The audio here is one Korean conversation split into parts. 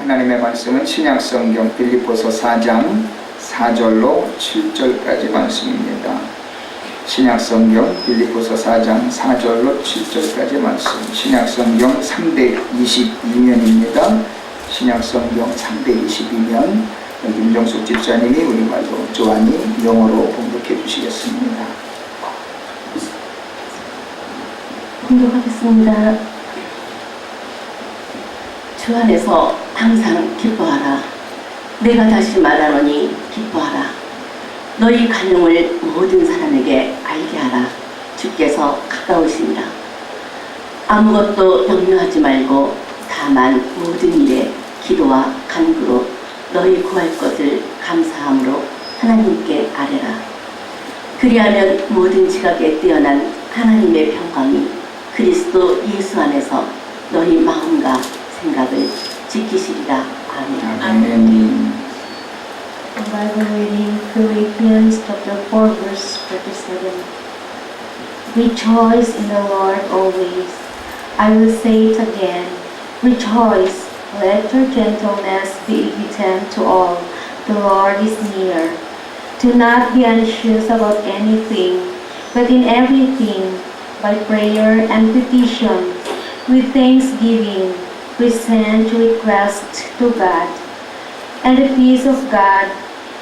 하나님의 말씀은 신약성경 빌립보서 4장 4절로 7절까지 말씀입니다. 신약성경 빌립보서 4장 4절로 7절까지 말씀. 신약성경 322면입니다. 신약성경 322면 김정숙 집사님이 우리말로 조한이 영어로 봉독해 주시겠습니다. 봉독하겠습니다. 주 안에서 항상 기뻐하라. 내가 다시 말하노니 기뻐하라. 너희 간용을 모든 사람에게 알게 하라. 주께서 가까우시니라. 아무것도 염려하지 말고 다만 모든 일에 기도와 간구로 너희 구할 것을 감사함으로 하나님께 아뢰라. 그리하면 모든 지각에 뛰어난 하나님의 평강이 그리스도 예수 안에서 너희 마음과 생각을 지키시리라. 아멘. 아멘. Bible reading, Philippians chapter 4, verse 37. Rejoice in the Lord always. I will say it again. Rejoice. Let your gentleness be evident to all. The Lord is near. Do not be anxious about anything, but in everything, by prayer and petition, with thanksgiving, present your requests to God. And the peace of God,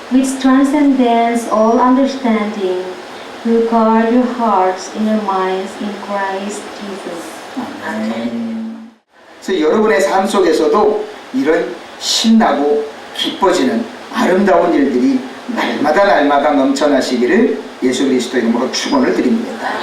which transcends all understanding, will guard your hearts and your minds in Christ Jesus. 아멘. 그래서 여러분의 삶 속에서도 이런 신나고 기뻐지는 아름다운 일들이 날마다 넘쳐나시기를 예수 그리스도 이름으로 축원을 드립니다.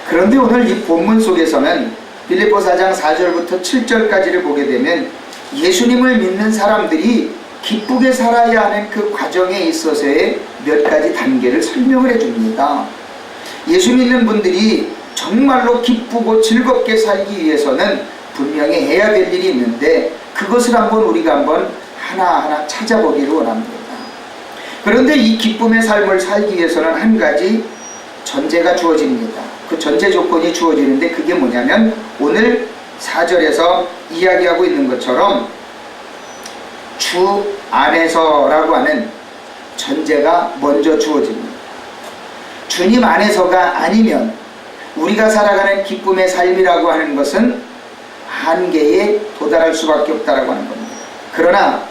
그런데 오늘 이 본문 속에서는 빌립보 4장 4절부터 7절까지를 보게 되면 예수님을 믿는 사람들이 기쁘게 살아야 하는 그 과정에 있어서의 몇 가지 단계를 설명을 해줍니다. 예수 믿는 분들이 정말로 기쁘고 즐겁게 살기 위해서는 분명히 해야 될 일이 있는데 그것을 우리가 한번 하나하나 찾아보기를 원합니다. 그런데 이 기쁨의 삶을 살기 위해서는 한 가지 전제가 주어집니다. 그 전제 조건이 주어지는데 그게 뭐냐면 오늘 4절에서 이야기하고 있는 것처럼 주 안에서라고 하는 전제가 먼저 주어집니다. 주님 안에서가 아니면 우리가 살아가는 기쁨의 삶이라고 하는 것은 한계에 도달할 수밖에 없다라고 하는 겁니다. 그러나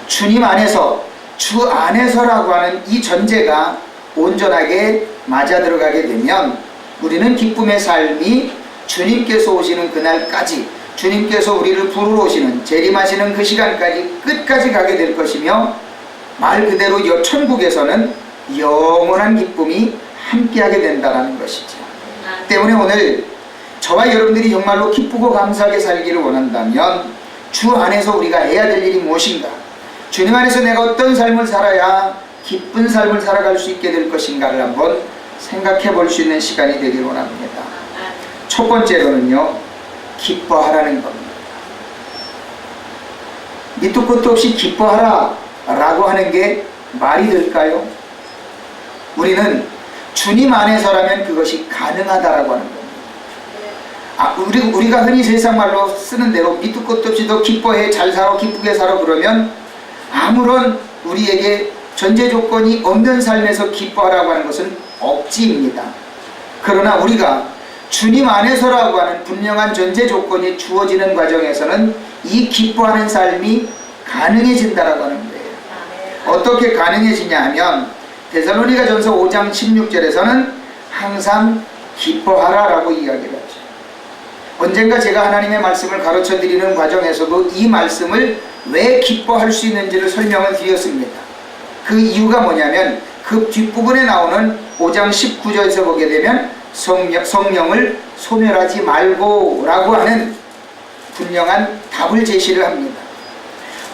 주님 안에서, 주 안에서라고 하는 이 전제가 온전하게 맞아 들어가게 되면 우리는 기쁨의 삶이 주님께서 오시는 그날까지, 주님께서 우리를 부르러 오시는, 재림하시는 그 시간까지 끝까지 가게 될 것이며 말 그대로 천국에서는 영원한 기쁨이 함께하게 된다는 것이죠. 때문에 오늘 저와 여러분들이 정말로 기쁘고 감사하게 살기를 원한다면 주 안에서 우리가 해야 될 일이 무엇인가, 주님 안에서 내가 어떤 삶을 살아야 기쁜 삶을 살아갈 수 있게 될 것인가를 한번 생각해 볼 수 있는 시간이 되기를 원합니다. 첫 번째로는요, 기뻐하라는 겁니다. 밑도 끝도 없이 기뻐하라 라고 하는 게 말이 될까요? 우리는 주님 안에서라면 그것이 가능하다라고 하는 겁니다. 우리가 흔히 세상말로 쓰는 대로 밑도 끝도 없이 더 기뻐해, 잘 살아, 기쁘게 살아 그러면 아무런 우리에게 전제 조건이 없는 삶에서 기뻐하라고 하는 것은 억지입니다. 그러나 우리가 주님 안에서라고 하는 분명한 전제 조건이 주어지는 과정에서는 이 기뻐하는 삶이 가능해진다라고 하는 거예요. 어떻게 가능해지냐 하면 데살로니가전서 5장 16절에서는 항상 기뻐하라 라고 이야기를 하죠. 언젠가 제가 하나님의 말씀을 가르쳐 드리는 과정에서도 이 말씀을 왜 기뻐할 수 있는지를 설명을 드렸습니다. 그 이유가 뭐냐면 그 뒷부분에 나오는 5장 19절에서 보게 되면 성령을 소멸하지 말고 라고 하는 분명한 답을 제시를 합니다.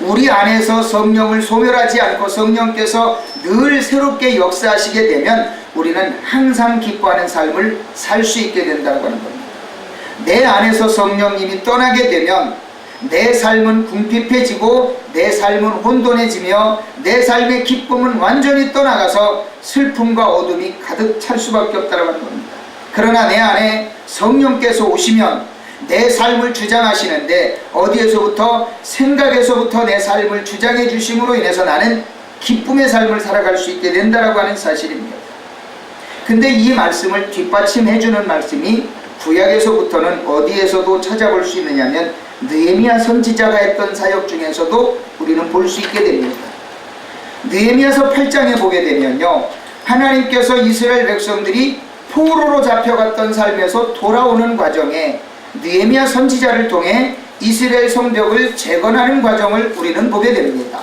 우리 안에서 성령을 소멸하지 않고 성령께서 늘 새롭게 역사하시게 되면 우리는 항상 기뻐하는 삶을 살 수 있게 된다고 하는 겁니다. 내 안에서 성령님이 떠나게 되면 내 삶은 궁핍해지고 내 삶은 혼돈해지며 내 삶의 기쁨은 완전히 떠나가서 슬픔과 어둠이 가득 찰 수밖에 없다고 하는 겁니다. 그러나 내 안에 성령께서 오시면 내 삶을 주장하시는데 어디에서부터? 생각에서부터 내 삶을 주장해 주심으로 인해서 나는 기쁨의 삶을 살아갈 수 있게 된다라고 하는 사실입니다. 근데 이 말씀을 뒷받침해 주는 말씀이 구약에서부터는 어디에서도 찾아볼 수 있느냐면 느헤미야 선지자가 했던 사역 중에서도 우리는 볼 수 있게 됩니다. 느헤미야서 8장에 보게 되면요, 하나님께서 이스라엘 백성들이 포로로 잡혀갔던 삶에서 돌아오는 과정에 느헤미야 선지자를 통해 이스라엘 성벽을 재건하는 과정을 우리는 보게 됩니다.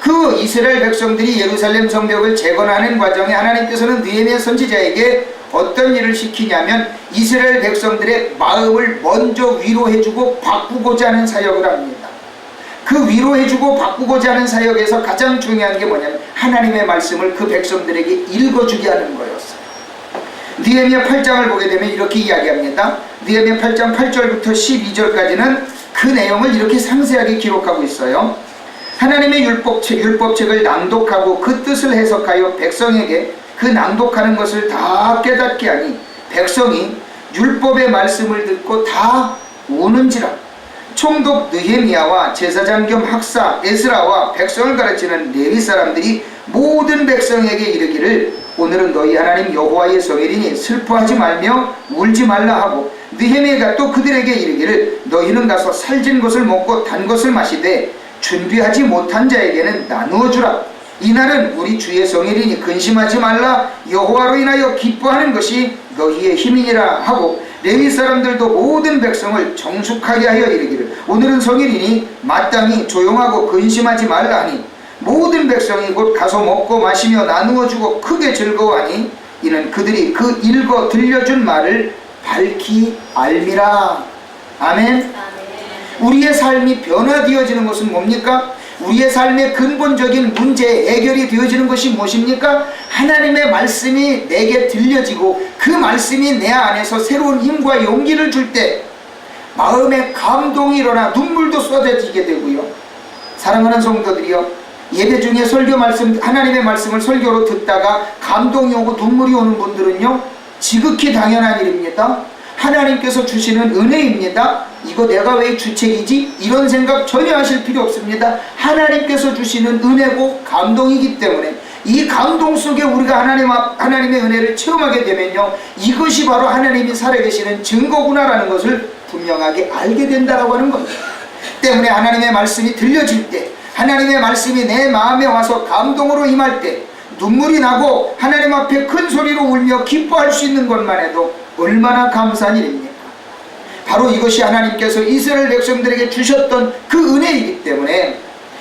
그 이스라엘 백성들이 예루살렘 성벽을 재건하는 과정에 하나님께서는 느헤미야 선지자에게 어떤 일을 시키냐면 이스라엘 백성들의 마음을 먼저 위로해주고 바꾸고자 하는 사역을 합니다. 그 위로해주고 바꾸고자 하는 사역에서 가장 중요한 게 뭐냐면 하나님의 말씀을 그 백성들에게 읽어주게 하는 거였어요. 느헤미야 8장을 보게 되면 이렇게 이야기합니다. 느헤미야 8장 8절부터 12절까지는 그 내용을 이렇게 상세하게 기록하고 있어요. 하나님의 율법책을 낭독하고 그 뜻을 해석하여 백성에게 그 낭독하는 것을 다 깨닫게 하니 백성이 율법의 말씀을 듣고 다 우는지라. 총독 느헤미야와 제사장 겸 학사 에스라와 백성을 가르치는 레위 사람들이 모든 백성에게 이르기를 오늘은 너희 하나님 여호와의 성일이니 슬퍼하지 말며 울지 말라 하고, 느헤미야가 또 그들에게 이르기를 너희는 가서 살진 것을 먹고 단 것을 마시되 준비하지 못한 자에게는 나누어 주라. 이날은 우리 주의 성일이니 근심하지 말라. 여호와로 인하여 기뻐하는 것이 너희의 힘이니라 하고, 레위 사람들도 모든 백성을 정숙하게 하여 이르기를 오늘은 성일이니 마땅히 조용하고 근심하지 말라 하니, 모든 백성이 곧 가서 먹고 마시며 나누어 주고 크게 즐거워하니 이는 그들이 그 읽어 들려준 말을 밝히 알미라. 아멘. 우리의 삶이 변화되어지는 것은 뭡니까? 우리의 삶의 근본적인 문제 해결이 되어지는 것이 무엇입니까? 하나님의 말씀이 내게 들려지고 그 말씀이 내 안에서 새로운 힘과 용기를 줄 때 마음에 감동이 일어나 눈물도 쏟아지게 되고요. 사랑하는 성도들이요, 예배 중에 설교 말씀, 하나님의 말씀을 설교로 듣다가 감동이 오고 눈물이 오는 분들은요, 지극히 당연한 일입니다. 하나님께서 주시는 은혜입니다. 이거 내가 왜 주책이지? 이런 생각 전혀 하실 필요 없습니다. 하나님께서 주시는 은혜고 감동이기 때문에 이 감동 속에 우리가 하나님의 은혜를 체험하게 되면요, 이것이 바로 하나님이 살아계시는 증거구나라는 것을 분명하게 알게 된다라고 하는 겁니다. 때문에 하나님의 말씀이 들려질 때, 하나님의 말씀이 내 마음에 와서 감동으로 임할 때 눈물이 나고 하나님 앞에 큰 소리로 울며 기뻐할 수 있는 것만 해도 얼마나 감사한 일입니까? 바로 이것이 하나님께서 이스라엘 백성들에게 주셨던 그 은혜이기 때문에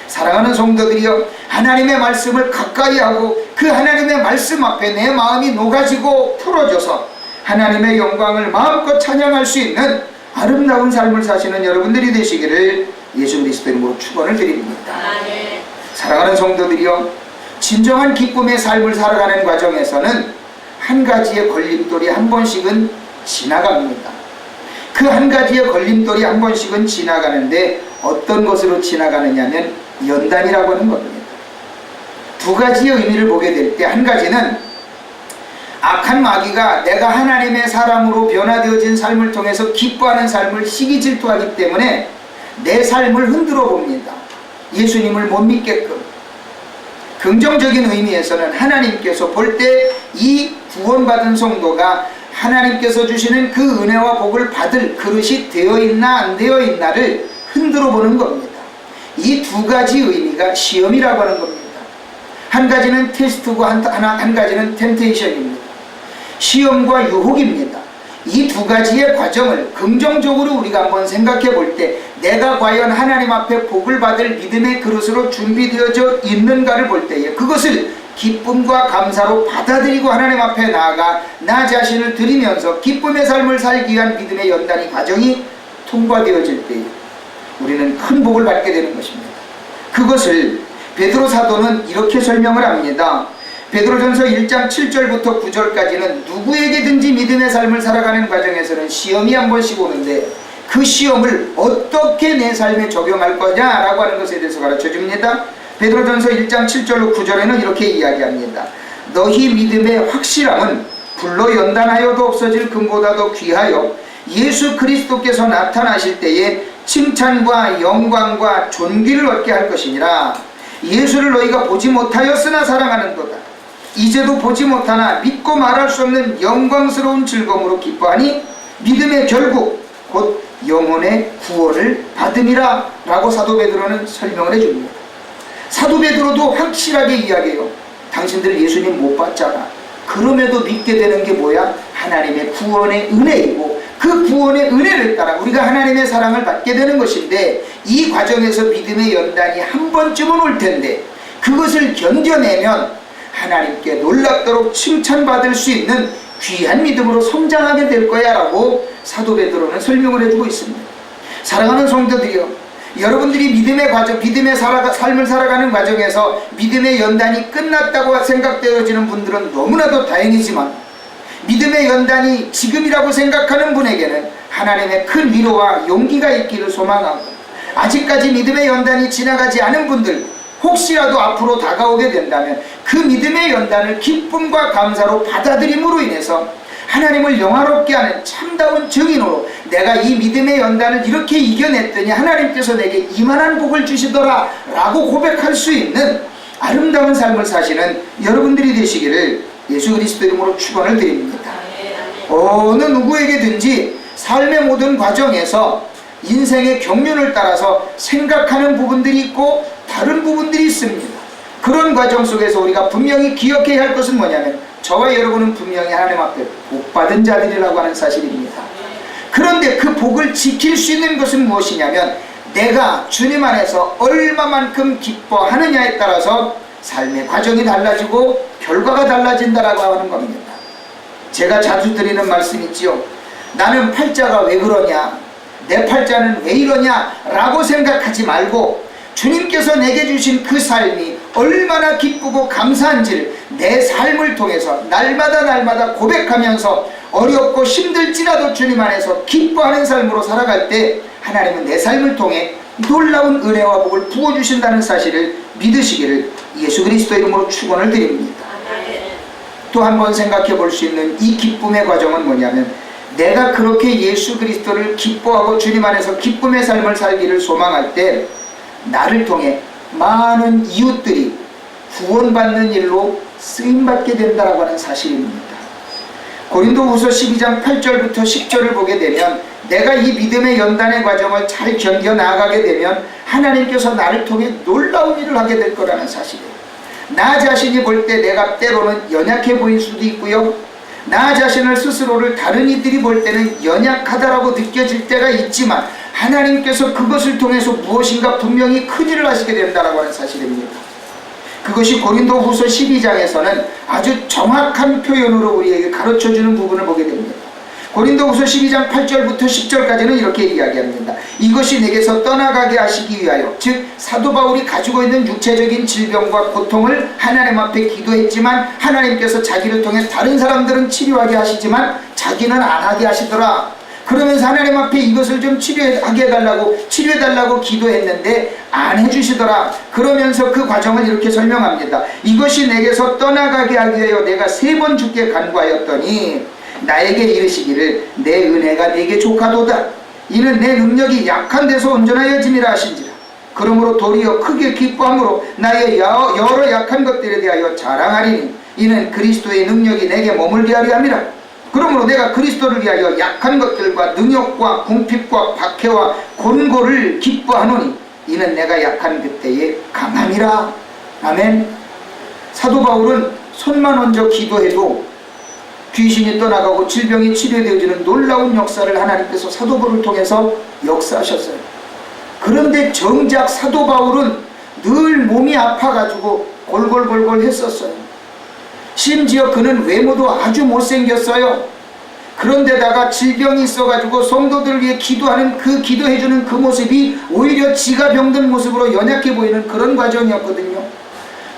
사랑하는 성도들이여, 하나님의 말씀을 가까이 하고 그 하나님의 말씀 앞에 내 마음이 녹아지고 풀어져서 하나님의 영광을 마음껏 찬양할 수 있는 아름다운 삶을 사시는 여러분들이 되시기를 예수 그리스도 이름으로 축원을 드립니다. 사랑하는 성도들이여, 진정한 기쁨의 삶을 살아가는 과정에서는 한 가지의 걸림돌이 한 번씩은 지나갑니다. 그 한 가지의 걸림돌이 한 번씩은 지나가는데 어떤 것으로 지나가느냐면 연단이라고 하는 겁니다. 두 가지의 의미를 보게 될 때, 한 가지는 악한 마귀가 내가 하나님의 사람으로 변화되어진 삶을 통해서 기뻐하는 삶을 시기 질투하기 때문에 내 삶을 흔들어 봅니다. 예수님을 못 믿게끔. 긍정적인 의미에서는 하나님께서 볼 때 이 구원받은 성도가 하나님께서 주시는 그 은혜와 복을 받을 그릇이 되어 있나 안 되어 있나를 흔들어 보는 겁니다. 이 두 가지 의미가 시험이라고 하는 겁니다. 한 가지는 테스트고 한 가지는 템테이션입니다. 시험과 유혹입니다. 이 두 가지의 과정을 긍정적으로 우리가 한번 생각해 볼 때 내가 과연 하나님 앞에 복을 받을 믿음의 그릇으로 준비되어져 있는가를 볼 때에 그것을 기쁨과 감사로 받아들이고 하나님 앞에 나아가 나 자신을 드리면서 기쁨의 삶을 살기 위한 믿음의 연단의 과정이 통과되어질 때에 우리는 큰 복을 받게 되는 것입니다. 그것을 베드로 사도는 이렇게 설명을 합니다. 베드로전서 1장 7절부터 9절까지는 누구에게든지 믿음의 삶을 살아가는 과정에서는 시험이 한 번씩 오는데 그 시험을 어떻게 내 삶에 적용할 거냐라고 하는 것에 대해서 가르쳐줍니다. 베드로전서 1장 7절로 9절에는 이렇게 이야기합니다. 너희 믿음의 확실함은 불로 연단하여도 없어질 금보다도 귀하여 예수 그리스도께서 나타나실 때에 칭찬과 영광과 존귀를 얻게 할 것이니라. 예수를 너희가 보지 못하였으나 사랑하는도다. 이제도 보지 못하나 믿고 말할 수 없는 영광스러운 즐거움으로 기뻐하니 믿음의 결국 곧 영혼의 구원을 받음이라 라고 사도 베드로는 설명을 해줍니다. 사도 베드로도 확실하게 이야기해요. 당신들 예수님 못 봤잖아. 그럼에도 믿게 되는 게 뭐야? 하나님의 구원의 은혜이고, 그 구원의 은혜를 따라 우리가 하나님의 사랑을 받게 되는 것인데, 이 과정에서 믿음의 연단이 한 번쯤은 올 텐데 그것을 견뎌내면 하나님께 놀랍도록 칭찬받을 수 있는 귀한 믿음으로 성장하게 될 거야 라고 사도 베드로는 설명을 해주고 있습니다. 사랑하는 성도들이요, 여러분들이 믿음의 과정, 믿음의 삶을 살아가는 과정에서 믿음의 연단이 끝났다고 생각되어지는 분들은 너무나도 다행이지만, 믿음의 연단이 지금이라고 생각하는 분에게는 하나님의 큰 위로와 용기가 있기를 소망하고, 아직까지 믿음의 연단이 지나가지 않은 분들, 혹시라도 앞으로 다가오게 된다면 그 믿음의 연단을 기쁨과 감사로 받아들임으로 인해서 하나님을 영화롭게 하는 참다운 증인으로, 내가 이 믿음의 연단을 이렇게 이겨냈더니 하나님께서 내게 이만한 복을 주시더라 라고 고백할 수 있는 아름다운 삶을 사시는 여러분들이 되시기를 예수 그리스도 이름으로 축원을 드립니다. 어느 누구에게든지 삶의 모든 과정에서 인생의 경륜을 따라서 생각하는 부분들이 있고 다른 부분들이 있습니다. 그런 과정 속에서 우리가 분명히 기억해야 할 것은 뭐냐면, 저와 여러분은 분명히 하나님 앞에 복받은 자들이라고 하는 사실입니다. 그런데 그 복을 지킬 수 있는 것은 무엇이냐면, 내가 주님 안에서 얼마만큼 기뻐하느냐에 따라서 삶의 과정이 달라지고 결과가 달라진다라고 하는 겁니다. 제가 자주 드리는 말씀이 있지요. 나는 팔자가 왜 그러냐, 내 팔자는 왜 이러냐 라고 생각하지 말고, 주님께서 내게 주신 그 삶이 얼마나 기쁘고 감사한지를 내 삶을 통해서 날마다 고백하면서 어렵고 힘들지라도 주님 안에서 기뻐하는 삶으로 살아갈 때 하나님은 내 삶을 통해 놀라운 은혜와 복을 부어주신다는 사실을 믿으시기를 예수 그리스도 이름으로 축원을 드립니다. 또 한 번 생각해 볼 수 있는 이 기쁨의 과정은 뭐냐면, 내가 그렇게 예수 그리스도를 기뻐하고 주님 안에서 기쁨의 삶을 살기를 소망할 때 나를 통해 많은 이웃들이 구원받는 일로 쓰임받게 된다라고 하는 사실입니다. 고린도후서 12장 8절부터 10절을 보게 되면, 내가 이 믿음의 연단의 과정을 잘 견뎌 나아가게 되면 하나님께서 나를 통해 놀라운 일을 하게 될 거라는 사실이에요. 나 자신이 볼 때 내가 때로는 연약해 보일 수도 있고요, 나 자신을 스스로를 다른 이들이 볼 때는 연약하다라고 느껴질 때가 있지만, 하나님께서 그것을 통해서 무엇인가 분명히 큰 일을 하시게 된다라고 하는 사실입니다. 그것이 고린도후서 12장에서는 아주 정확한 표현으로 우리에게 가르쳐주는 부분을 보게 됩니다. 고린도후서 12장 8절부터 10절까지는 이렇게 이야기합니다. 이것이 내게서 떠나가게 하시기 위하여, 즉 사도 바울이 가지고 있는 육체적인 질병과 고통을 하나님 앞에 기도했지만 하나님께서 자기를 통해 다른 사람들은 치료하게 하시지만 자기는 안 하게 하시더라. 그러면서 하나님 앞에 이것을 좀 치료하게 해달라고 치료해달라고 기도했는데 안 해주시더라. 그러면서 그 과정을 이렇게 설명합니다. 이것이 내게서 떠나가게 하기 위하여 내가 3번 주께 간구하였더니 나에게 이르시기를 내 은혜가 네게 족하도다. 이는 내 능력이 약한 데서 온전하여짐이라 하신지라. 그러므로 도리어 크게 기뻐함으로 나의 여러 약한 것들에 대하여 자랑하리니 이는 그리스도의 능력이 내게 머물게 하리 함이라. 그러므로 내가 그리스도를 위하여 약한 것들과 능욕과 궁핍과 박해와 곤고를 기뻐하노니 이는 내가 약한 그때의 강함이라. 아멘. 사도 바울은 손만 얹어 기도해도 귀신이 떠나가고 질병이 치료되어지는 놀라운 역사를 하나님께서 사도 바울을 통해서 역사하셨어요. 그런데 정작 사도 바울은 늘 몸이 아파가지고 골골골골 했었어요. 심지어 그는 외모도 아주 못생겼어요. 그런데다가 질병이 있어가지고 성도들을 위해 기도하는 그 기도해주는 그 모습이 오히려 지가 병든 모습으로 연약해 보이는 그런 과정이었거든요.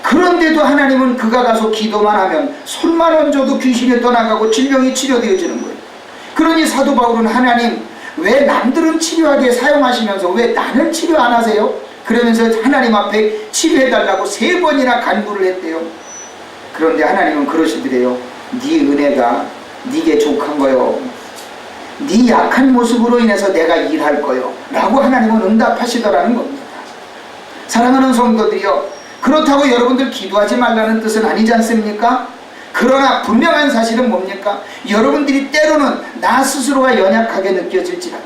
그런데도 하나님은 그가 가서 기도만 하면 손만 얹어도 귀신이 떠나가고 질병이 치료되어지는 거예요. 그러니 사도 바울은 하나님 왜 남들은 치료하게 사용하시면서 왜 나는 치료 안 하세요? 그러면서 하나님 앞에 치료해달라고 3번이나 간구를 했대요. 그런데 하나님은 그러시더래요. 네 은혜가 네게 족한 거요. 네 약한 모습으로 인해서 내가 일할 거요 라고 하나님은 응답하시더라는 겁니다. 사랑하는 성도들이여, 그렇다고 여러분들 기도하지 말라는 뜻은 아니지 않습니까? 그러나 분명한 사실은 뭡니까? 여러분들이 때로는 나 스스로가 연약하게 느껴질지라도,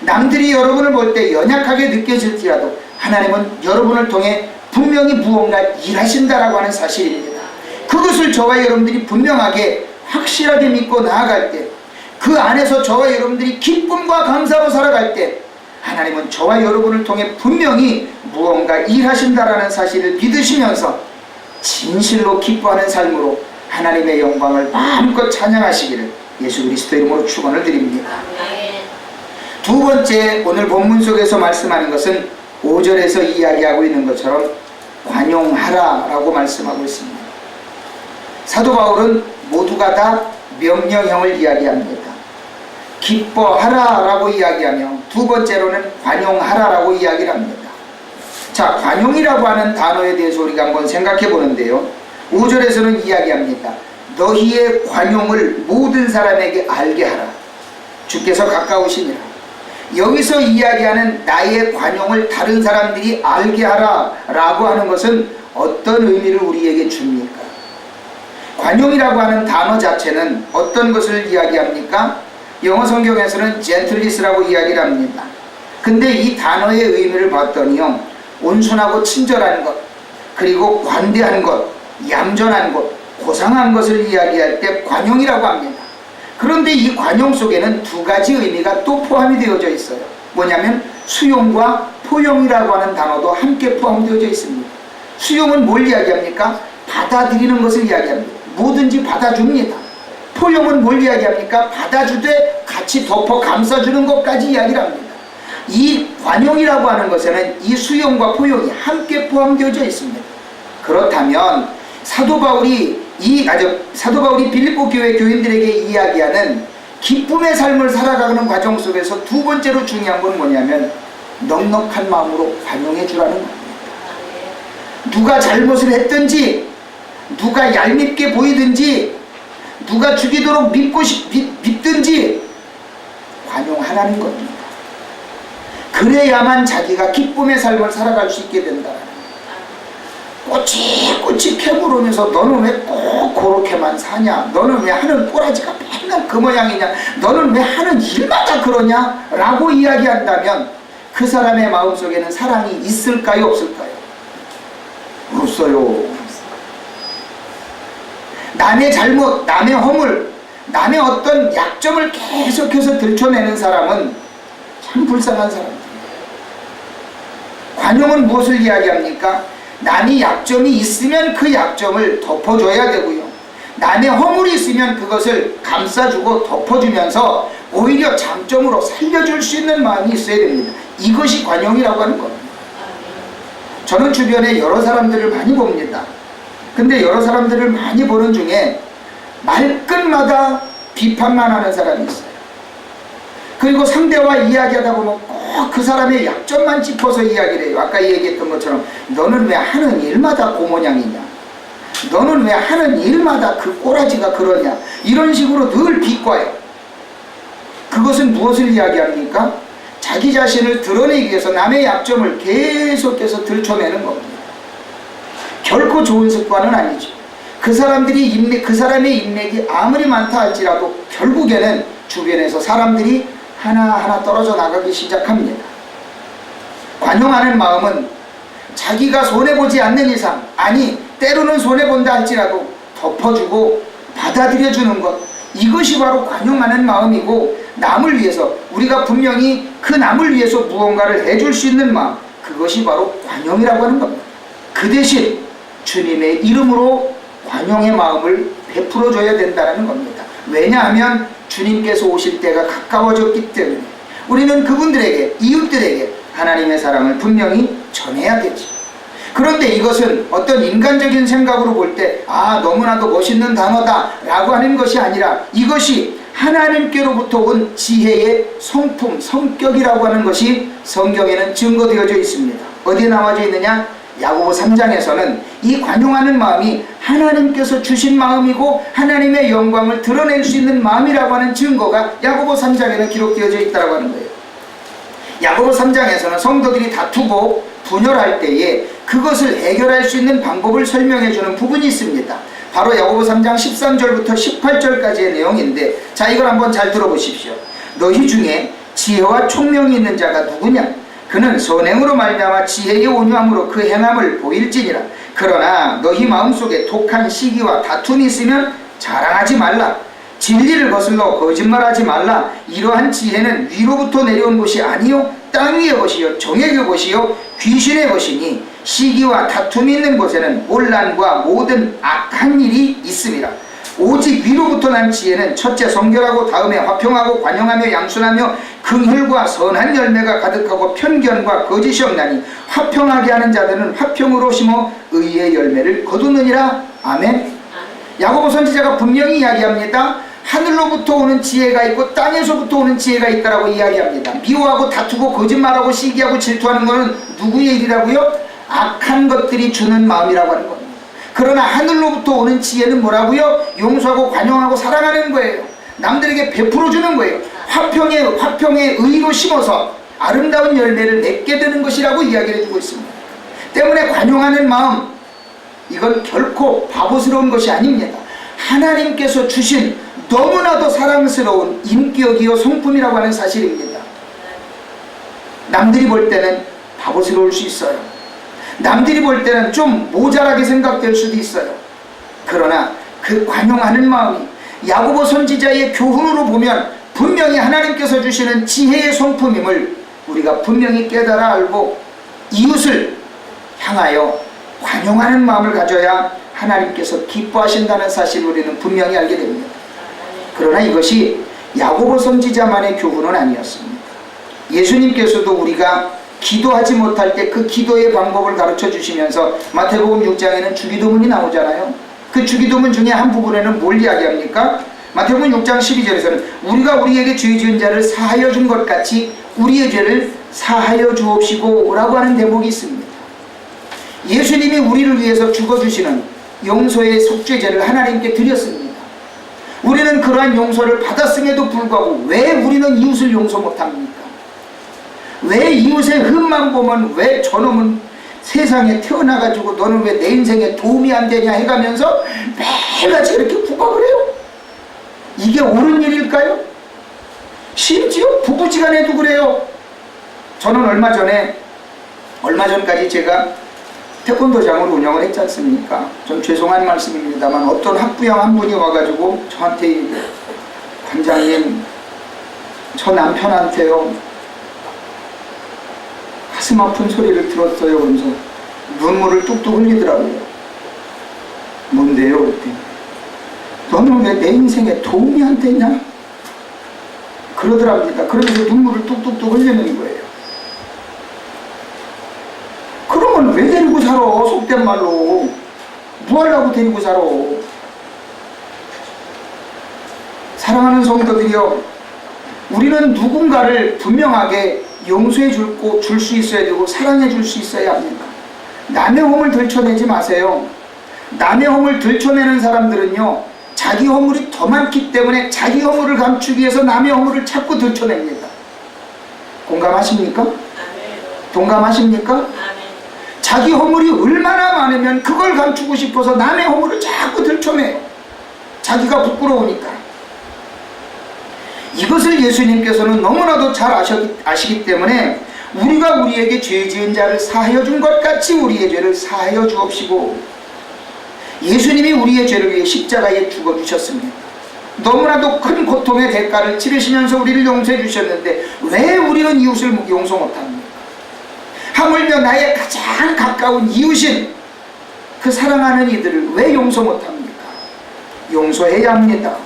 남들이 여러분을 볼 때 연약하게 느껴질지라도 하나님은 여러분을 통해 분명히 무언가 일하신다라고 하는 사실입니다. 그것을 저와 여러분들이 분명하게 확실하게 믿고 나아갈 때, 그 안에서 저와 여러분들이 기쁨과 감사로 살아갈 때 하나님은 저와 여러분을 통해 분명히 무언가 일하신다라는 사실을 믿으시면서 진실로 기뻐하는 삶으로 하나님의 영광을 마음껏 찬양하시기를 예수 그리스도 이름으로 축원을 드립니다. 두 번째, 오늘 본문 속에서 말씀하는 것은 5절에서 이야기하고 있는 것처럼 관용하라 라고 말씀하고 있습니다. 사도 바울은 모두가 다 명령형을 이야기합니다. 기뻐하라 라고 이야기하며 두 번째로는 관용하라 라고 이야기를 합니다. 자, 관용이라고 하는 단어에 대해서 우리가 한번 생각해 보는데요, 5절에서는 이야기합니다. 너희의 관용을 모든 사람에게 알게 하라. 주께서 가까우시니라. 여기서 이야기하는 나의 관용을 다른 사람들이 알게 하라 라고 하는 것은 어떤 의미를 우리에게 줍니까? 관용이라고 하는 단어 자체는 어떤 것을 이야기합니까? 영어 성경에서는 gentleness라고 이야기를 합니다. 근데 이 단어의 의미를 봤더니요, 온순하고 친절한 것, 그리고 관대한 것, 얌전한 것, 고상한 것을 이야기할 때 관용이라고 합니다. 그런데 이 관용 속에는 두 가지 의미가 또 포함이 되어져 있어요. 뭐냐면 수용과 포용이라고 하는 단어도 함께 포함되어져 있습니다. 수용은 뭘 이야기합니까? 받아들이는 것을 이야기합니다. 뭐든지 받아줍니다. 포용은 뭘 이야기합니까? 받아주되 같이 덮어 감싸주는 것까지 이야기를 합니다. 이 관용이라고 하는 것에는 이 수용과 포용이 함께 포함되어져 있습니다. 그렇다면 사도 바울이 빌립보 교회 교인들에게 이야기하는 기쁨의 삶을 살아가는 과정 속에서 두 번째로 중요한 건 뭐냐면 넉넉한 마음으로 관용해 주라는 겁니다. 누가 잘못을 했든지, 누가 얄밉게 보이든지, 누가 죽이도록 믿든지 관용하라는 겁니다. 그래야만 자기가 기쁨의 삶을 살아갈 수 있게 된다는 거예요. 꼬치꼬치 캐물으면서 너는 왜 꼭 그렇게만 사냐? 너는 왜 하는 꼬라지가 맨날 그 모양이냐? 너는 왜 하는 일마다 그러냐? 라고 이야기한다면 그 사람의 마음속에는 사랑이 있을까요? 없을까요? 없어요. 남의 잘못, 남의 허물, 남의 어떤 약점을 계속해서 들춰내는 사람은 참 불쌍한 사람입니다. 관용은 무엇을 이야기합니까? 남이 약점이 있으면 그 약점을 덮어줘야 되고요, 남의 허물이 있으면 그것을 감싸주고 덮어주면서 오히려 장점으로 살려줄 수 있는 마음이 있어야 됩니다. 이것이 관용이라고 하는 겁니다. 저는 주변에 여러 사람들을 많이 봅니다. 근데 여러 사람들을 많이 보는 중에 말끝마다 비판만 하는 사람이 있어요. 그리고 상대와 이야기하다 보면 꼭 그 사람의 약점만 짚어서 이야기를 해요. 아까 얘기했던 것처럼 너는 왜 하는 일마다 그 모양이냐? 너는 왜 하는 일마다 그 꼬라지가 그러냐? 이런 식으로 늘 비꼬아요. 그것은 무엇을 이야기합니까? 자기 자신을 드러내기 위해서 남의 약점을 계속해서 들춰내는 겁니다. 결코 좋은 습관은 아니죠. 그 사람의 인맥이 아무리 많다 할지라도 결국에는 주변에서 사람들이 하나하나 떨어져 나가기 시작합니다. 관용하는 마음은 자기가 손해보지 않는 이상, 아니 때로는 손해본다 할지라도 덮어주고 받아들여주는 것, 이것이 바로 관용하는 마음이고, 남을 위해서, 우리가 분명히 그 남을 위해서 무언가를 해줄 수 있는 마음, 그것이 바로 관용이라고 하는 겁니다. 그 대신 주님의 이름으로 관용의 마음을 베풀어줘야 된다는 겁니다. 왜냐하면 주님께서 오실 때가 가까워졌기 때문에 우리는 그분들에게, 이웃들에게 하나님의 사랑을 분명히 전해야 되지. 그런데 이것은 어떤 인간적인 생각으로 볼 때 너무나도 멋있는 단어다 라고 하는 것이 아니라, 이것이 하나님께로부터 온 지혜의 성품, 성격이라고 하는 것이 성경에는 증거되어져 있습니다. 어디에 나와져 있느냐? 야고보 3장에서는 이 관용하는 마음이 하나님께서 주신 마음이고 하나님의 영광을 드러낼 수 있는 마음이라고 하는 증거가 야고보 3장에는 기록되어져 있다고 하는 거예요. 야고보 3장에서는 성도들이 다투고 분열할 때에 그것을 해결할 수 있는 방법을 설명해 주는 부분이 있습니다. 바로 야고보 3장 13절부터 18절까지의 내용인데, 자, 이걸 한번 잘 들어보십시오. 너희 중에 지혜와 총명이 있는 자가 누구냐? 그는 선행으로 말미암아 지혜의 온유함으로 그 행함을 보일지니라. 그러나 너희 마음속에 독한 시기와 다툼이 있으면 자랑하지 말라. 진리를 거슬러 거짓말하지 말라. 이러한 지혜는 위로부터 내려온 것이 아니요 땅 위의 것이요 정액의 것이요 귀신의 것이니 시기와 다툼이 있는 곳에는 혼란과 모든 악한 일이 있음이라. 오직 위로부터 난 지혜는 첫째 성결하고 다음에 화평하고 관용하며 양순하며 긍휼과 선한 열매가 가득하고 편견과 거짓이 없나니 화평하게 하는 자들은 화평으로 심어 의의 열매를 거두느니라. 아멘. 야고보 선지자가 분명히 이야기합니다. 하늘로부터 오는 지혜가 있고 땅에서부터 오는 지혜가 있다라고 이야기합니다. 미워하고 다투고 거짓말하고 시기하고 질투하는 것은 누구의 일이라고요? 악한 것들이 주는 마음이라고 하는 겁니다. 그러나 하늘로부터 오는 지혜는 뭐라고요? 용서하고 관용하고 사랑하는 거예요. 남들에게 베풀어 주는 거예요. 화평의 의로 심어서 아름다운 열매를 맺게 되는 것이라고 이야기를 해주고 있습니다. 때문에 관용하는 마음, 이건 결코 바보스러운 것이 아닙니다. 하나님께서 주신 너무나도 사랑스러운 인격이요 성품이라고 하는 사실입니다. 남들이 볼 때는 바보스러울 수 있어요. 남들이 볼 때는 좀 모자라게 생각될 수도 있어요. 그러나 그 관용하는 마음이 야고보 선지자의 교훈으로 보면 분명히 하나님께서 주시는 지혜의 성품임을 우리가 분명히 깨달아 알고 이웃을 향하여 관용하는 마음을 가져야 하나님께서 기뻐하신다는 사실을 우리는 분명히 알게 됩니다. 그러나 이것이 야고보 선지자만의 교훈은 아니었습니다. 예수님께서도 우리가 기도하지 못할 때 그 기도의 방법을 가르쳐 주시면서 마태복음 6장에는 주기도문이 나오잖아요. 그 주기도문 중에 한 부분에는 뭘 이야기합니까? 마태복음 6장 12절에서는 우리가 우리에게 죄 지은 자를 사하여 준 것 같이 우리의 죄를 사하여 주옵시고 라고 하는 대목이 있습니다. 예수님이 우리를 위해서 죽어주시는 용서의 속죄제를 하나님께 드렸습니다. 우리는 그러한 용서를 받았음에도 불구하고 왜 우리는 이웃을 용서 못합니까? 왜 이웃의 흠만 보면 왜 저놈은 세상에 태어나가지고 너는 왜 내 인생에 도움이 안 되냐 해가면서 매일같이 이렇게 구박을 해요? 이게 옳은 일일까요? 심지어 부부지간에도 그래요. 저는 얼마 전까지 제가 태권도장을 운영을 했지 않습니까? 좀 죄송한 말씀입니다만 어떤 학부형 한 분이 와가지고 저한테 관장님, 저 남편한테요 가슴 아픈 소리를 들었어요. 그러면서 눈물을 뚝뚝 흘리더라고요. 뭔데요? 그랬더니 너는 왜 내 인생에 도움이 안 되냐? 그러더랍니다. 그러면서 눈물을 뚝뚝뚝 흘리는 거예요. 그러면 왜 데리고 살아? 속된 말로 뭐 하려고 데리고 살아? 사랑하는 성도들이여, 우리는 누군가를 분명하게 용서해 줄 수 있어야 되고 사랑해 줄 수 있어야 합니다. 남의 허물 들춰내지 마세요. 남의 허물 들춰내는 사람들은요 자기 허물이 더 많기 때문에 자기 허물을 감추기 위해서 남의 허물을 자꾸 들춰냅니다. 공감하십니까? 동감하십니까? 자기 허물이 얼마나 많으면 그걸 감추고 싶어서 남의 허물을 자꾸 들춰내요. 자기가 부끄러우니까. 이것을 예수님께서는 너무나도 잘 아시기 때문에 우리가 우리에게 죄 지은 자를 사하여 준 것 같이 우리의 죄를 사하여 주옵시고, 예수님이 우리의 죄를 위해 십자가에 죽어주셨습니다. 너무나도 큰 고통의 대가를 치르시면서 우리를 용서해 주셨는데 왜 우리는 이웃을 용서 못합니까? 하물며 나의 가장 가까운 이웃인 그 사랑하는 이들을 왜 용서 못합니까? 용서해야 합니다.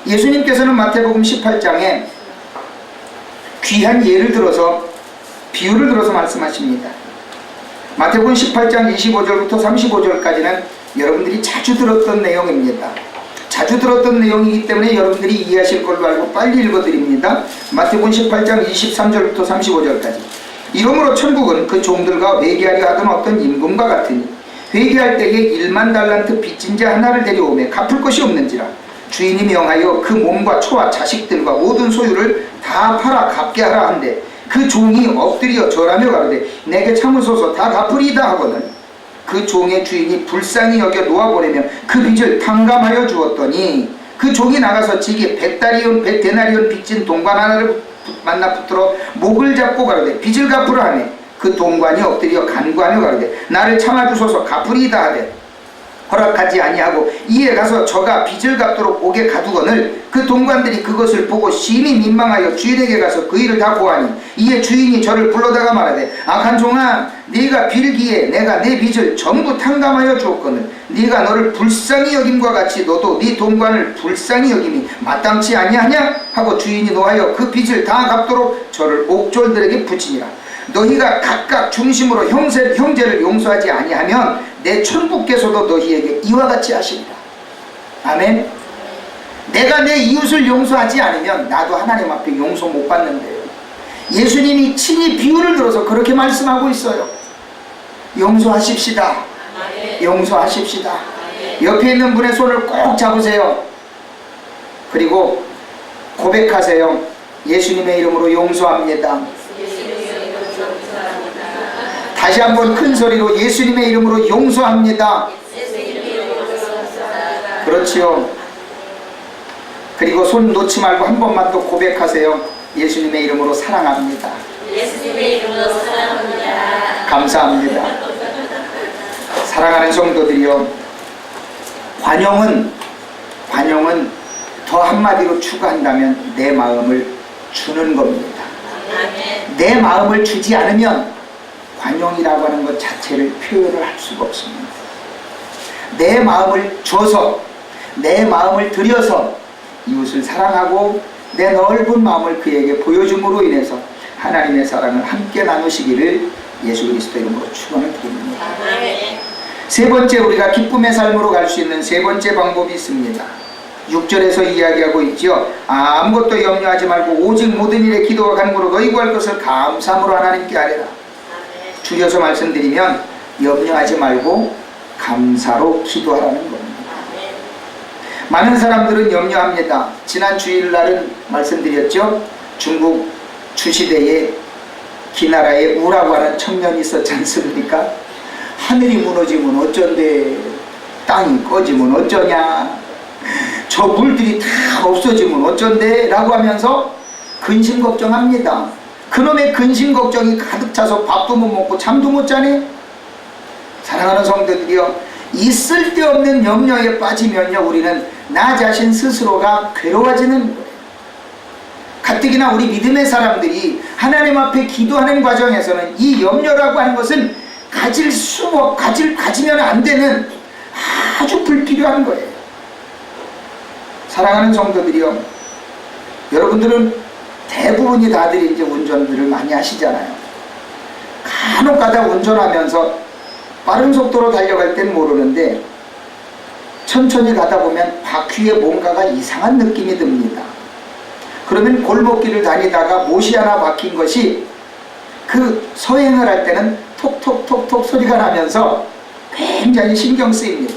예수님께서는 마태복음 18장에 귀한 예를 들어서 비유를 들어서 말씀하십니다. 마태복음 18장 25절부터 35절까지는 여러분들이 자주 들었던 내용입니다. 자주 들었던 내용이기 때문에 여러분들이 이해하실 걸로 알고 빨리 읽어드립니다. 마태복음 18장 23절부터 35절까지. 이러므로 천국은 그 종들과 회개하려 하던 어떤 임금과 같으니 회개할 때에 1만 달란트 빚진 자 하나를 데려오매 갚을 것이 없는지라 주인이 명하여 그 몸과 초와 자식들과 모든 소유를 다 팔아 갚게 하라 한데 그 종이 엎드려 절하며 가로되 내게 참으소서 다 갚으리이다 하거늘 그 종의 주인이 불쌍히 여겨 놓아보내며 그 빚을 탕감하여 주었더니 그 종이 나가서 지게 100데나리온 빚진 동관 하나를 만나 붙들어 목을 잡고 가로되 빚을 갚으라 하며 그 동관이 엎드려 간구하며 가로되 나를 참아주소서 갚으리이다 하되 허락하지 아니하고 이에 가서 저가 빚을 갚도록 옥에 가두거늘 그 동관들이 그것을 보고 심히 민망하여 주인에게 가서 그 일을 다 고하니 이에 주인이 저를 불러다가 말하되 악한 종아 네가 빌기에 내가 내 빚을 전부 탕감하여 주었거늘 네가 너를 불쌍히 여김과 같이 너도 네 동관을 불쌍히 여김이 마땅치 아니하냐 하고 주인이 노하여 그 빚을 다 갚도록 저를 옥졸들에게 붙이니라. 너희가 각각 중심으로 형제를 용서하지 아니하면 내 천부께서도 너희에게 이와 같이 하시리라. 아멘. 내가 내 이웃을 용서하지 않으면 나도 하나님 앞에 용서 못 받는데요. 예수님이 친히 비유를 들어서 그렇게 말씀하고 있어요. 용서하십시다. 용서하십시다. 옆에 있는 분의 손을 꼭 잡으세요. 그리고 고백하세요. 예수님의 이름으로 용서합니다. 다시 한번 큰 소리로 예수님의 이름으로 용서합니다. 그렇지요. 그리고 손 놓지 말고 한 번만 더 고백하세요. 예수님의 이름으로 사랑합니다. 예수님의 이름으로 사랑합니다. 감사합니다. 사랑하는 성도들이요, 관용은 더 한마디로 추구한다면 내 마음을 주는 겁니다. 내 마음을 주지 않으면 관용이라고 하는 것 자체를 표현을 할 수가 없습니다. 내 마음을 줘서, 내 마음을 들여서 이웃을 사랑하고 내 넓은 마음을 그에게 보여줌으로 인해서 하나님의 사랑을 함께 나누시기를 예수 그리스도 이름으로 축원을 드립니다. 세 번째, 우리가 기쁨의 삶으로 갈 수 있는 세 번째 방법이 있습니다. 6절에서 이야기하고 있죠. 아무것도 염려하지 말고 오직 모든 일에 기도와 간구로 너희 구할 것을 감사함으로 하나님께 아뢰라. 줄여서 말씀드리면 염려하지 말고 감사로 기도하라는 겁니다. 많은 사람들은 염려합니다. 지난 주일날은 말씀드렸죠. 중국 주시대에 기나라에 우라고 하는 청년이 있었지 않습니까? 하늘이 무너지면 어쩐데, 땅이 꺼지면 어쩌냐, 저 물들이 다 없어지면 어쩐데 라고 하면서 근심 걱정합니다. 그놈의 근심 걱정이 가득 차서 밥도 못 먹고 잠도 못 자네. 사랑하는 성도들이여, 이 쓸데없는 염려에 빠지면요, 우리는 나 자신 스스로가 괴로워지는 거예요. 가뜩이나 우리 믿음의 사람들이 하나님 앞에 기도하는 과정에서는 이 염려라고 하는 것은 가지면 안 되는 아주 불필요한 거예요. 사랑하는 성도들이요, 여러분들은 대부분이 다들 이제 운전들을 많이 하시잖아요. 간혹 가다 운전하면서 빠른 속도로 달려갈 땐 모르는데 천천히 가다 보면 바퀴에 뭔가가 이상한 느낌이 듭니다. 그러면 골목길을 다니다가 못이 하나 박힌 것이 그 서행을 할 때는 톡톡톡톡 소리가 나면서 굉장히 신경 쓰입니다.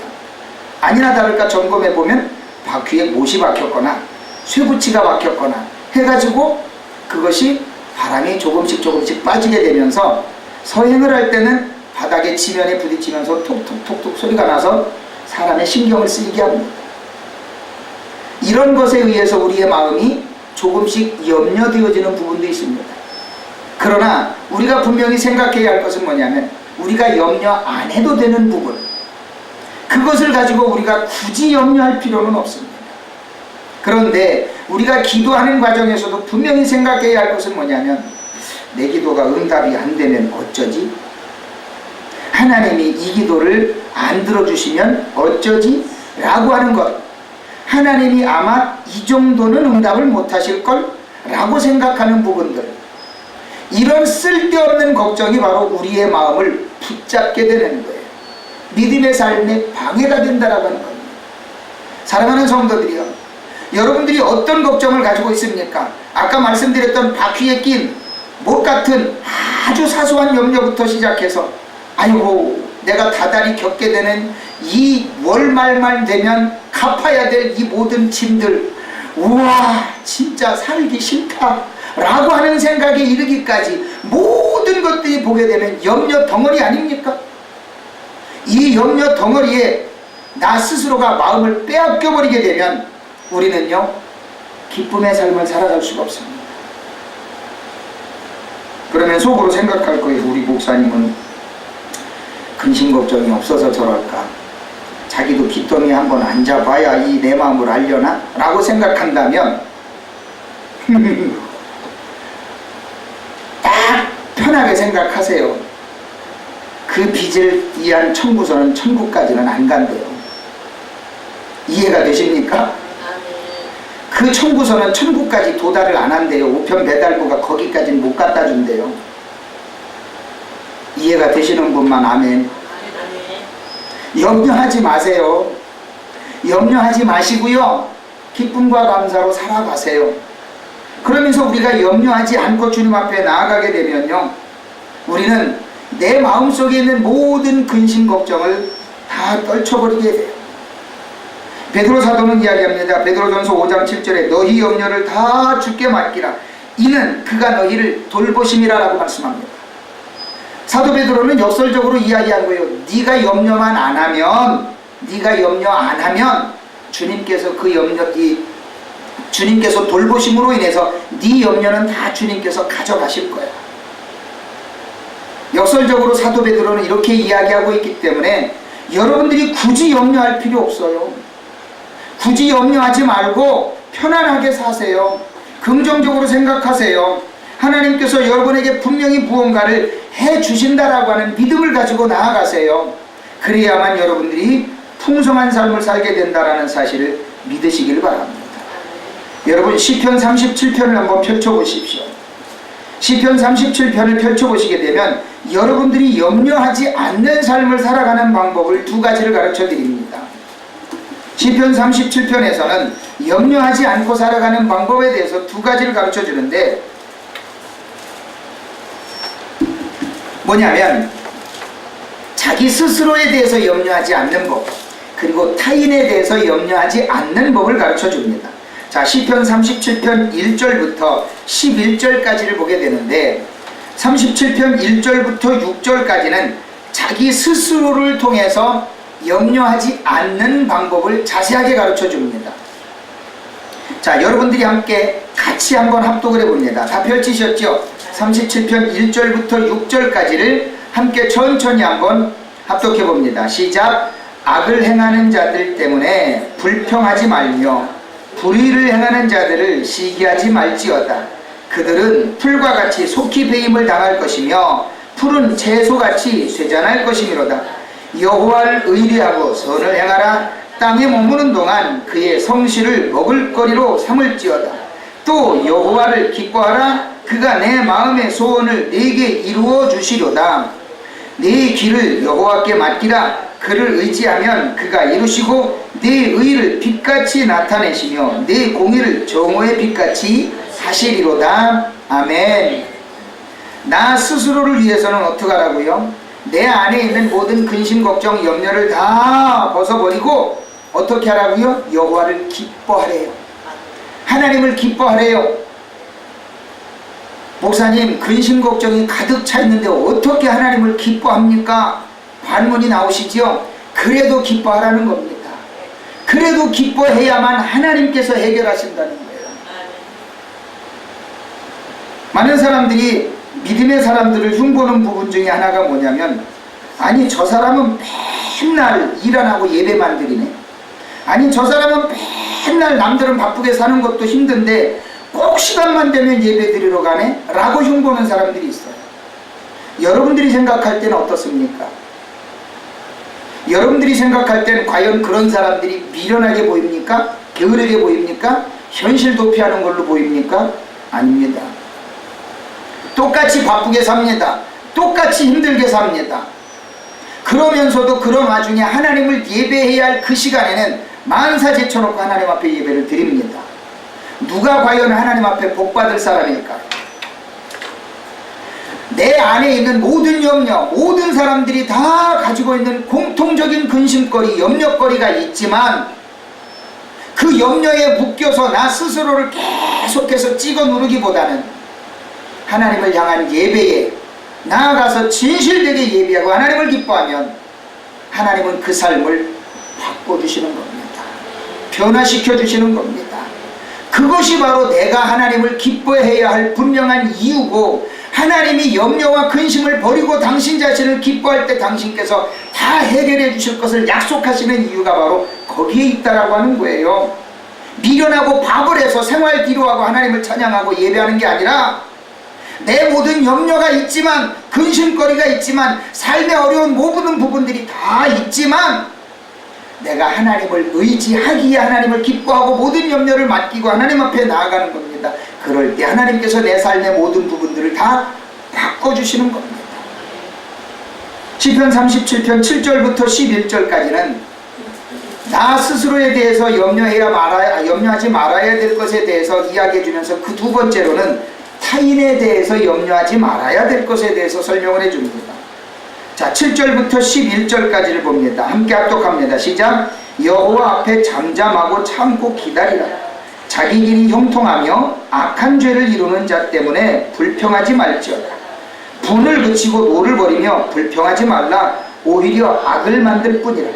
아니나 다를까 점검해 보면 바퀴에 못이 박혔거나 쇠붙이가 박혔거나 해가지고 그것이 바람이 조금씩 빠지게 되면서 서행을 할 때는 바닥에 지면에 부딪히면서 톡톡톡톡 소리가 나서 사람의 신경을 쓰이게 합니다. 이런 것에 의해서 우리의 마음이 조금씩 염려되어지는 부분도 있습니다. 그러나 우리가 분명히 생각해야 할 것은 뭐냐면, 우리가 염려 안 해도 되는 부분, 그것을 가지고 우리가 굳이 염려할 필요는 없습니다. 그런데 우리가 기도하는 과정에서도 분명히 생각해야 할 것은 뭐냐면, 내 기도가 응답이 안 되면 어쩌지? 하나님이 이 기도를 안 들어주시면 어쩌지? 라고 하는 것, 하나님이 아마 이 정도는 응답을 못하실걸? 라고 생각하는 부분들, 이런 쓸데없는 걱정이 바로 우리의 마음을 붙잡게 되는 거예요. 믿음의 삶에 방해가 된다라고 하는 겁니다. 사랑하는 성도들이요, 여러분들이 어떤 걱정을 가지고 있습니까? 아까 말씀드렸던 바퀴에 낀 못 같은 아주 사소한 염려부터 시작해서 아이고 내가 다달이 겪게 되는 이 월말만 되면 갚아야 될 이 모든 짐들, 우와 진짜 살기 싫다 라고 하는 생각에 이르기까지 모든 것들이 보게 되면 염려 덩어리 아닙니까? 이 염려 덩어리에 나 스스로가 마음을 빼앗겨 버리게 되면 우리는요 기쁨의 삶을 살아갈 수가 없습니다. 그러면 속으로 생각할 거예요. 우리 목사님은 근심 걱정이 없어서 저럴까? 자기도 빚더미에 한번 앉아봐야 이 내 마음을 알려나? 라고 생각한다면 딱 편하게 생각하세요. 그 빚을 위한 청구서는 천국까지는 안 간대요. 이해가 되십니까? 그 청구서는 천국까지 도달을 안 한대요. 우편 배달부가 거기까지는 못 갖다 준대요. 이해가 되시는 분만 아멘. 염려하지 마세요. 염려하지 마시고요 기쁨과 감사로 살아가세요. 그러면서 우리가 염려하지 않고 주님 앞에 나아가게 되면요 우리는 내 마음속에 있는 모든 근심 걱정을 다 떨쳐버리게 돼요. 베드로 사도는 이야기합니다. 베드로전서 5장 7절에 너희 염려를 다 주께 맡기라. 이는 그가 너희를 돌보심이라 라고 말씀합니다. 사도 베드로는 역설적으로 이야기한 거예요. 네가 염려만 안 하면, 네가 염려 안 하면 주님께서 그 주님께서 돌보심으로 인해서 네 염려는 다 주님께서 가져가실 거야. 역설적으로 사도 베드로는 이렇게 이야기하고 있기 때문에 여러분들이 굳이 염려할 필요 없어요. 굳이 염려하지 말고 편안하게 사세요. 긍정적으로 생각하세요. 하나님께서 여러분에게 분명히 무언가를 해주신다라고 하는 믿음을 가지고 나아가세요. 그래야만 여러분들이 풍성한 삶을 살게 된다라는 사실을 믿으시길 바랍니다. 여러분 시편 37편을 한번 펼쳐보십시오. 시편 37편을 펼쳐보시게 되면 여러분들이 염려하지 않는 삶을 살아가는 방법을 두 가지를 가르쳐 드립니다. 시편 37편에서는 염려하지 않고 살아가는 방법에 대해서 두 가지를 가르쳐 주는데 뭐냐면 자기 스스로에 대해서 염려하지 않는 법, 그리고 타인에 대해서 염려하지 않는 법을 가르쳐 줍니다. 자, 시편 37편 1절부터 11절까지를 보게 되는데 37편 1절부터 6절까지는 자기 스스로를 통해서 염려하지 않는 방법을 자세하게 가르쳐 줍니다. 자, 여러분들이 함께 같이 한번 합독을 해봅니다. 다 펼치셨죠? 37편 1절부터 6절까지를 함께 천천히 한번 합독해 봅니다. 시작. 악을 행하는 자들 때문에 불평하지 말며 불의를 행하는 자들을 시기하지 말지어다. 그들은 풀과 같이 속히 배임을 당할 것이며 푸른 채소같이 쇠잔할 것이미로다. 여호와를 의리하고 선을 행하라. 땅에 머무는 동안 그의 성실을 먹을거리로 삼을지어다. 또 여호와를 기뻐하라. 그가 내 마음의 소원을 내게 이루어 주시려다. 내 길을 여호와께 맡기라. 그를 의지하면 그가 이루시고 내 의를 빛같이 나타내시며 내 공의를 정오의 빛같이 하시리로다. 아멘. 나 스스로를 위해서는 어떻게 하라고요? 내 안에 있는 모든 근심, 걱정, 염려를 다 벗어버리고 어떻게 하라고요? 여호와를 기뻐하래요. 하나님을 기뻐하래요. 목사님, 근심, 걱정이 가득 차 있는데 어떻게 하나님을 기뻐합니까? 반문이 나오시지요? 그래도 기뻐하라는 겁니다. 그래도 기뻐해야만 하나님께서 해결하신다는 거예요. 많은 사람들이 믿음의 사람들을 흉보는 부분 중에 하나가 뭐냐면, 아니 저 사람은 맨날 일 안 하고 예배만 드리네. 아니 저 사람은 맨날 남들은 바쁘게 사는 것도 힘든데 꼭 시간만 되면 예배 드리러 가네? 라고 흉보는 사람들이 있어요. 여러분들이 생각할 때는 어떻습니까? 여러분들이 생각할 때는 과연 그런 사람들이 미련하게 보입니까? 게으르게 보입니까? 현실 도피하는 걸로 보입니까? 아닙니다. 똑같이 바쁘게 삽니다. 똑같이 힘들게 삽니다. 그러면서도 그런 와중에 하나님을 예배해야 할 그 시간에는 만사 제쳐놓고 하나님 앞에 예배를 드립니다. 누가 과연 하나님 앞에 복받을 사람일까? 내 안에 있는 모든 염려, 모든 사람들이 다 가지고 있는 공통적인 근심거리, 염려거리가 있지만 그 염려에 묶여서 나 스스로를 계속해서 찍어 누르기보다는 하나님을 향한 예배에 나아가서 진실되게 예배하고 하나님을 기뻐하면 하나님은 그 삶을 바꿔주시는 겁니다. 변화시켜 주시는 겁니다. 그것이 바로 내가 하나님을 기뻐해야 할 분명한 이유고, 하나님이 염려와 근심을 버리고 당신 자신을 기뻐할 때 당신께서 다 해결해 주실 것을 약속하시는 이유가 바로 거기에 있다라고 하는 거예요. 미련하고 바보해서 생활 기도하고 하나님을 찬양하고 예배하는 게 아니라, 내 모든 염려가 있지만, 근심거리가 있지만, 삶의 어려운 모든 부분들이 다 있지만 내가 하나님을 의지하기에 하나님을 기뻐하고 모든 염려를 맡기고 하나님 앞에 나아가는 겁니다. 그럴 때 하나님께서 내 삶의 모든 부분들을 다 바꿔주시는 겁니다. 시편 37편 7절부터 11절까지는 나 스스로에 대해서 염려하지 말아야 될 것에 대해서 이야기해 주면서, 그 두 번째로는 타인에 대해서 염려하지 말아야 될 것에 대해서 설명을 해 줍니다. 자, 7절부터 11절까지를 봅니다. 함께 합독합니다. 시작. 여호와 앞에 잠잠하고 참고 기다리라. 자기 길이 형통하며 악한 죄를 이루는 자 때문에 불평하지 말지어다. 분을 그치고 노를 버리며 불평하지 말라. 오히려 악을 만들 뿐이라.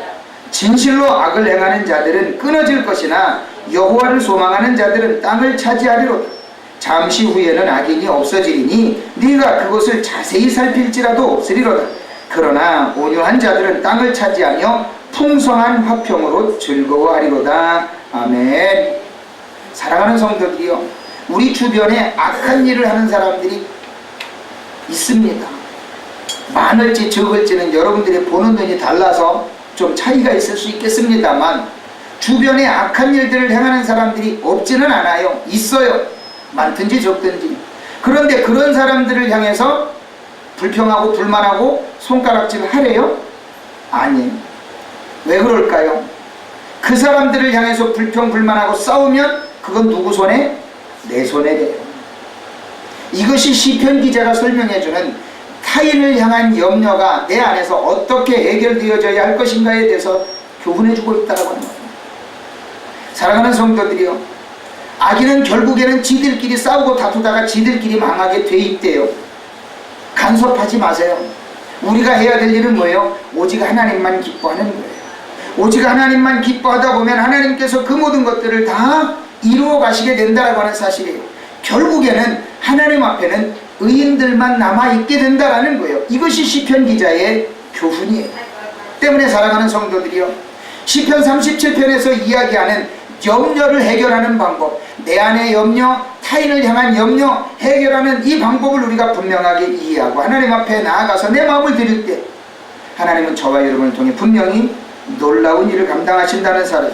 진실로 악을 행하는 자들은 끊어질 것이나 여호와를 소망하는 자들은 땅을 차지하리로다. 잠시 후에는 악인이 없어지리니 네가 그것을 자세히 살필지라도 없으리로다. 그러나 온유한 자들은 땅을 차지하며 풍성한 화평으로 즐거워하리로다. 아멘. 사랑하는 성도들이요, 우리 주변에 악한 일을 하는 사람들이 있습니다. 많을지 적을지는 여러분들이 보는 눈이 달라서 좀 차이가 있을 수 있겠습니다만, 주변에 악한 일들을 행하는 사람들이 없지는 않아요. 있어요. 많든지 적든지. 그런데 그런 사람들을 향해서 불평하고 불만하고 손가락질 하래요? 아니에요. 왜 그럴까요? 그 사람들을 향해서 불평 불만하고 싸우면 그건 누구 손에? 내 손에 돼요. 이것이 시편 기자가 설명해주는 타인을 향한 염려가 내 안에서 어떻게 해결되어져야 할 것인가에 대해서 교훈해주고 있다고 하는 거예요. 사랑하는 성도들이요, 악인은 결국에는 지들끼리 싸우고 다투다가 지들끼리 망하게 돼 있대요. 간섭하지 마세요. 우리가 해야 될 일은 뭐예요? 오직 하나님만 기뻐하는 거예요. 오직 하나님만 기뻐하다 보면 하나님께서 그 모든 것들을 다 이루어 가시게 된다라고 하는 사실이에요. 결국에는 하나님 앞에는 의인들만 남아있게 된다라는 거예요. 이것이 시편 기자의 교훈이에요. 때문에 사랑하는 성도들이요, 시편 37편에서 이야기하는 염려를 해결하는 방법, 내 안의 염려, 타인을 향한 염려 해결하는 이 방법을 우리가 분명하게 이해하고 하나님 앞에 나아가서 내 마음을 드릴 때 하나님은 저와 여러분을 통해 분명히 놀라운 일을 감당하신다는 사실,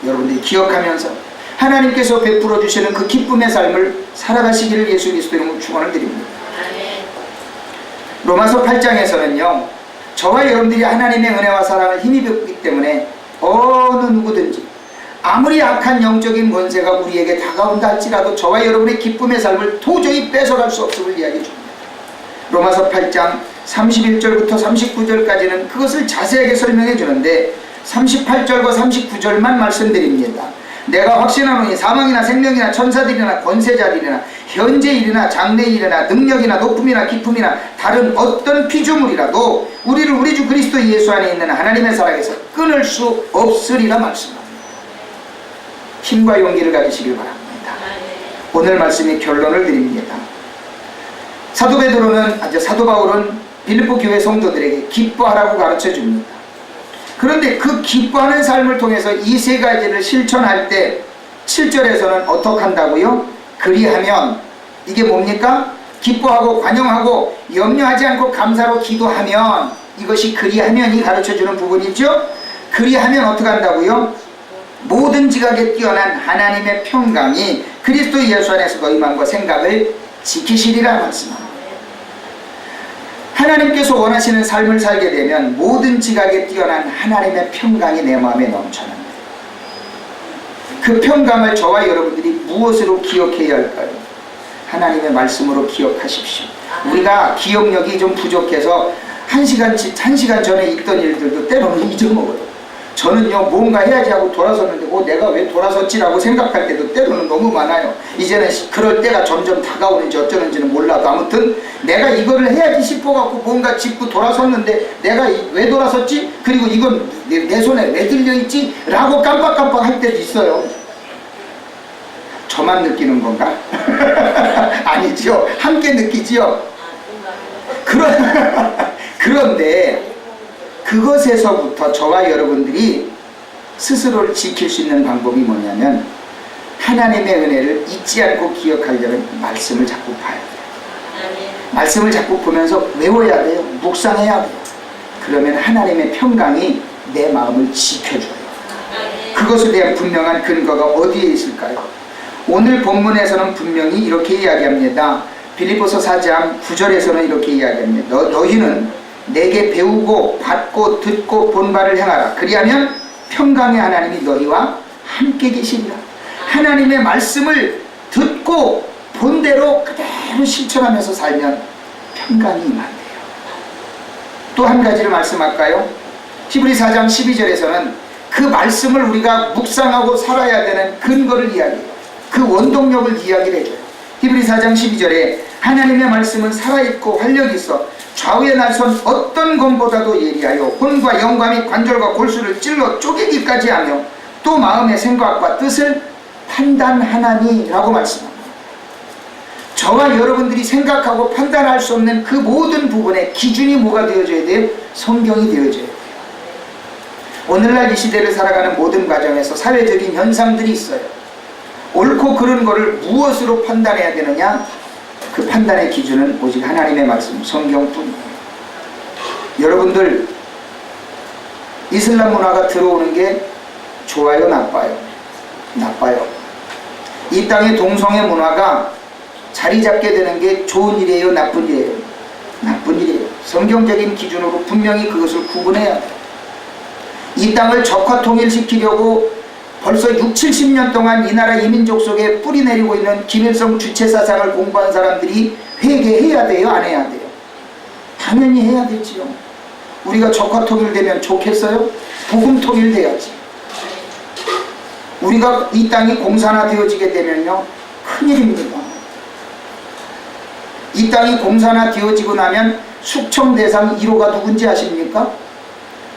여러분들이 기억하면서 하나님께서 베풀어 주시는 그 기쁨의 삶을 살아가시기를 예수 그리스도 이름으로 축원을 드립니다. 로마서 8장에서는요, 저와 여러분들이 하나님의 은혜와 사랑을 힘입었기 때문에 어느 누구든지 아무리 악한 영적인 권세가 우리에게 다가온다 할지라도 저와 여러분의 기쁨의 삶을 도저히 뺏어갈 수 없음을 이야기해 줍니다. 로마서 8장 31절부터 39절까지는 그것을 자세하게 설명해 주는데 38절과 39절만 말씀드립니다. 내가 확신하노니 사망이나 생명이나 천사들이나 권세자들이나 현재 일이나 장래 일이나 능력이나 높음이나 기쁨이나 다른 어떤 피조물이라도 우리를 우리 주 그리스도 예수 안에 있는 하나님의 사랑에서 끊을 수 없으리라 말씀합니다. 힘과 용기를 가지시길 바랍니다. 오늘 말씀의 결론을 드립니다. 사도 바울은 빌립보 교회 성도들에게 기뻐하라고 가르쳐 줍니다. 그런데 그 기뻐하는 삶을 통해서 이 세 가지를 실천할 때 7절에서는 어떻게 한다고요? 그리하면, 이게 뭡니까? 기뻐하고 관용하고 염려하지 않고 감사로 기도하면, 이것이 그리하면이 가르쳐주는 부분이죠. 그리하면 어떻게 한다고요? 모든 지각에 뛰어난 하나님의 평강이 그리스도 예수 안에서 너희 마음과 생각을 지키시리라 말씀합니다. 하나님께서 원하시는 삶을 살게 되면 모든 지각에 뛰어난 하나님의 평강이 내 마음에 넘쳐납니다. 그 평강을 저와 여러분들이 무엇으로 기억해야 할까요? 하나님의 말씀으로 기억하십시오. 우리가 기억력이 좀 부족해서 한 시간 전에 있던 일들도 때로는 잊어먹어요. 저는요, 뭔가 해야지 하고 돌아섰는데 내가 왜 돌아섰지라고 생각할 때도 때로는 너무 많아요. 이제는 그럴 때가 점점 다가오는지 어쩌는지는 몰라도 아무튼 내가 이거를 해야지 싶어갖고 뭔가 짚고 돌아섰는데 내가 왜 돌아섰지? 그리고 이건 내 손에 왜 들려있지? 라고 깜빡깜빡 할 때도 있어요. 저만 느끼는 건가? 아니죠. 함께 느끼지요. 그런데 그것에서부터 저와 여러분들이 스스로를 지킬 수 있는 방법이 뭐냐면 하나님의 은혜를 잊지 않고 기억하려면 말씀을 자꾸 봐야 돼요. 말씀을 자꾸 보면서 외워야 돼요. 묵상해야 돼요. 그러면 하나님의 평강이 내 마음을 지켜줘요. 그것에 대한 분명한 근거가 어디에 있을까요? 오늘 본문에서는 분명히 이렇게 이야기합니다. 빌립보서 4장 9절에서는 이렇게 이야기합니다. 너희는 내게 배우고 받고 듣고 본 바를 행하라. 그리하면 평강의 하나님이 너희와 함께 계시리라. 하나님의 말씀을 듣고 본 대로 그대로 실천하면서 살면 평강이 임한대요. 또 한 가지를 말씀할까요? 히브리 4장 12절에서는 그 말씀을 우리가 묵상하고 살아야 되는 근거를 이야기해요. 그 원동력을 이야기를 해줘요. 히브리 4장 12절에 하나님의 말씀은 살아있고 활력이 있어 좌우의 날선 어떤 검보다도 예리하여 혼과 영과 및 관절과 골수를 찔러 쪼개기까지 하며 또 마음의 생각과 뜻을 판단하나니 라고 말씀합니다. 저와 여러분들이 생각하고 판단할 수 없는 그 모든 부분에 기준이 뭐가 되어져야 돼요? 성경이 되어져야 돼요. 오늘날 이 시대를 살아가는 모든 과정에서 사회적인 현상들이 있어요. 옳고 그른 거를 무엇으로 판단해야 되느냐? 그 판단의 기준은 오직 하나님의 말씀, 성경뿐이에요. 여러분들, 이슬람 문화가 들어오는 게 좋아요, 나빠요? 나빠요. 이 땅의 동성애 문화가 자리 잡게 되는 게 좋은 일이에요, 나쁜 일이에요? 나쁜 일이에요. 성경적인 기준으로 분명히 그것을 구분해야 돼요. 이 땅을 적화 통일시키려고 벌써 6, 70년 동안 이 나라 이민족 속에 뿌리 내리고 있는 김일성 주체 사상을 공부한 사람들이 회개해야 돼요, 안 해야 돼요? 당연히 해야 되지요. 우리가 적화 통일되면 좋겠어요? 복음 통일돼야지. 우리가 이 땅이 공산화되어지게 되면요, 큰일입니다. 이 땅이 공산화되어지고 나면 숙청 대상 1호가 누군지 아십니까?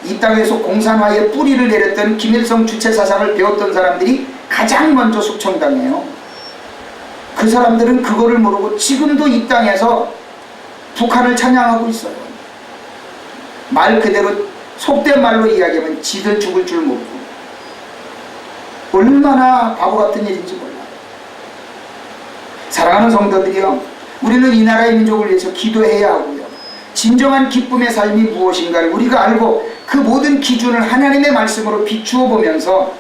이 땅에서 공산화의 뿌리를 내렸던 김일성 주체 사상을 배웠던 사람들이 가장 먼저 숙청당해요. 그 사람들은 그거를 모르고 지금도 이 땅에서 북한을 찬양하고 있어요. 말 그대로 속된 말로 이야기하면 지들 죽을 줄 모르고. 얼마나 바보 같은 일인지 몰라요. 사랑하는 성도들이요, 우리는 이 나라의 민족을 위해서 기도해야 하고요, 진정한 기쁨의 삶이 무엇인가를 우리가 알고 그 모든 기준을 하나님의 말씀으로 비추어 보면서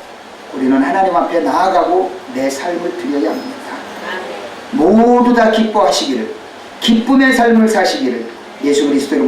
우리는 하나님 앞에 나아가고 내 삶을 드려야 합니다. 모두 다 기뻐하시기를, 기쁨의 삶을 사시기를 예수 그리스도로